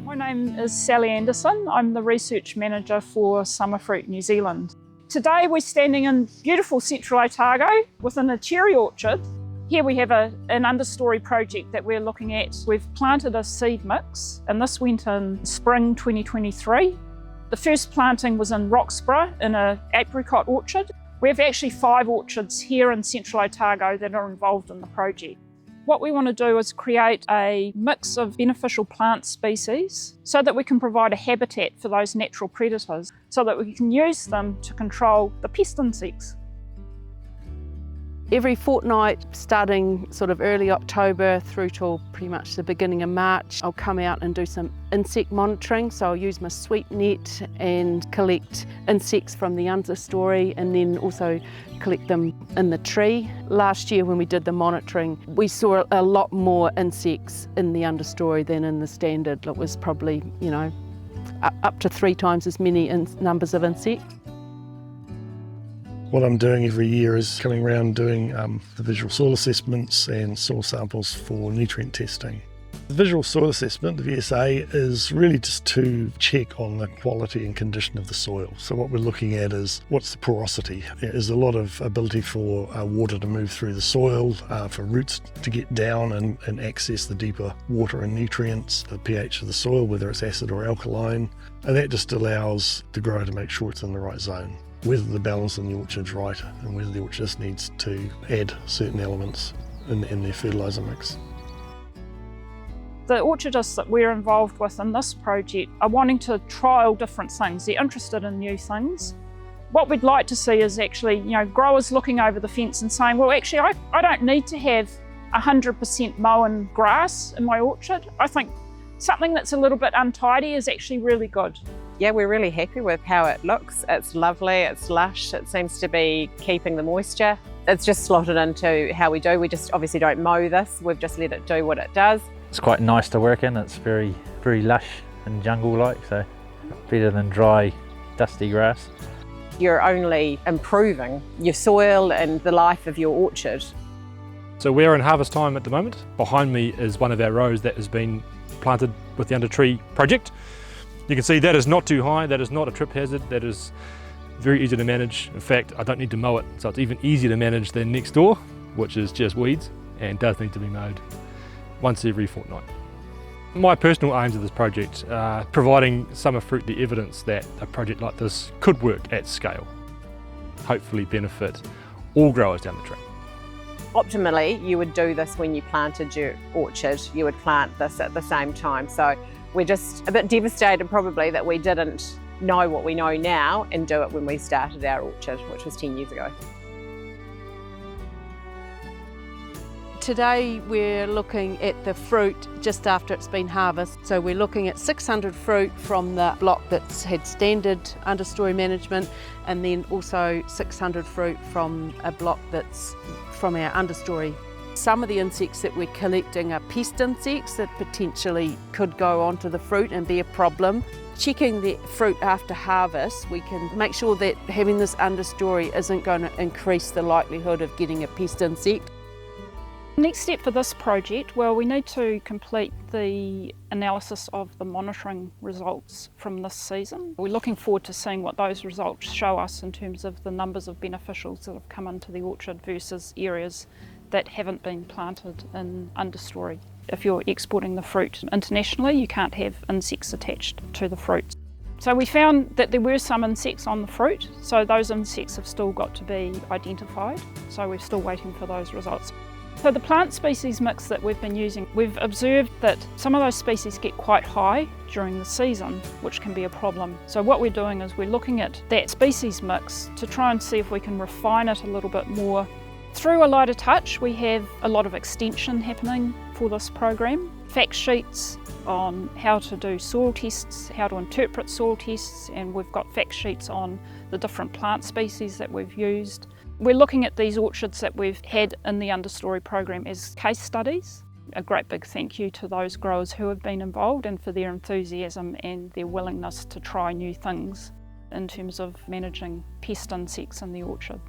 My name is Sally Anderson. I'm the Research Manager for Summerfruit New Zealand. Today we're standing in beautiful central Otago within a cherry orchard. Here we have an understory project that we're looking at. We've planted a seed mix and this went in spring 2023. The first planting was in Roxburgh in an apricot orchard. We have actually 5 orchards here in central Otago that are involved in the project. What we want to do is create a mix of beneficial plant species so that we can provide a habitat for those natural predators so that we can use them to control the pest insects. Every fortnight, starting sort of early October through till pretty much the beginning of March, I'll come out and do some insect monitoring. So I'll use my sweep net and collect insects from the understory and then also collect them in the tree. Last year when we did the monitoring, we saw a lot more insects in the understory than in the standard. It was probably, up to 3 times as many numbers of insects. What I'm doing every year is coming around doing the visual soil assessments and soil samples for nutrient testing. The visual soil assessment, the VSA, is really just to check on the quality and condition of the soil. So what we're looking at is what's the porosity. There's a lot of ability for water to move through the soil, for roots to get down and access the deeper water and nutrients, the pH of the soil, whether it's acid or alkaline, and that just allows the grower to make sure it's in the right zone. Whether the balance in the orchard's right and whether the orchard just needs to add certain elements in their fertiliser mix. The orchardists that we're involved with in this project are wanting to trial different things. They're interested in new things. What we'd like to see is actually, growers looking over the fence and saying, well, actually, I don't need to have 100% mown grass in my orchard. I think something that's a little bit untidy is actually really good. Yeah, we're really happy with how it looks. It's lovely, it's lush, it seems to be keeping the moisture. It's just slotted into how we do. We just obviously don't mow this, we've just let it do what it does. It's quite nice to work in. It's very, very lush and jungle-like, so better than dry, dusty grass. You're only improving your soil and the life of your orchard. So we're in harvest time at the moment. Behind me is one of our rows that has been planted with the Undertree project. You can see that is not too high, that is not a trip hazard, that is very easy to manage. In fact, I don't need to mow it, so it's even easier to manage than next door, which is just weeds and does need to be mowed once every fortnight. My personal aims of this project are providing Summerfruit the evidence that a project like this could work at scale, hopefully benefit all growers down the track. Optimally, you would do this when you planted your orchard, you would plant this at the same time. So we're just a bit devastated probably that we didn't know what we know now and do it when we started our orchard, which was 10 years ago. Today we're looking at the fruit just after it's been harvested. So we're looking at 600 fruit from the block that's had standard understory management and then also 600 fruit from a block that's from our understory. Some of the insects that we're collecting are pest insects that potentially could go onto the fruit and be a problem. Checking the fruit after harvest, we can make sure that having this understory isn't going to increase the likelihood of getting a pest insect. Next step for this project, well, we need to complete the analysis of the monitoring results from this season. We're looking forward to seeing what those results show us in terms of the numbers of beneficials that have come into the orchard versus areas that haven't been planted in understory. If you're exporting the fruit internationally, you can't have insects attached to the fruit. So we found that there were some insects on the fruit, so those insects have still got to be identified, so we're still waiting for those results. So the plant species mix that we've been using, we've observed that some of those species get quite high during the season, which can be a problem. So what we're doing is we're looking at that species mix to try and see if we can refine it a little bit more. Through A Lighter Touch, we have a lot of extension happening for this program. Fact sheets on how to do soil tests, how to interpret soil tests, and we've got fact sheets on the different plant species that we've used. We're looking at these orchards that we've had in the understory program as case studies. A great big thank you to those growers who have been involved and for their enthusiasm and their willingness to try new things in terms of managing pest insects in the orchard.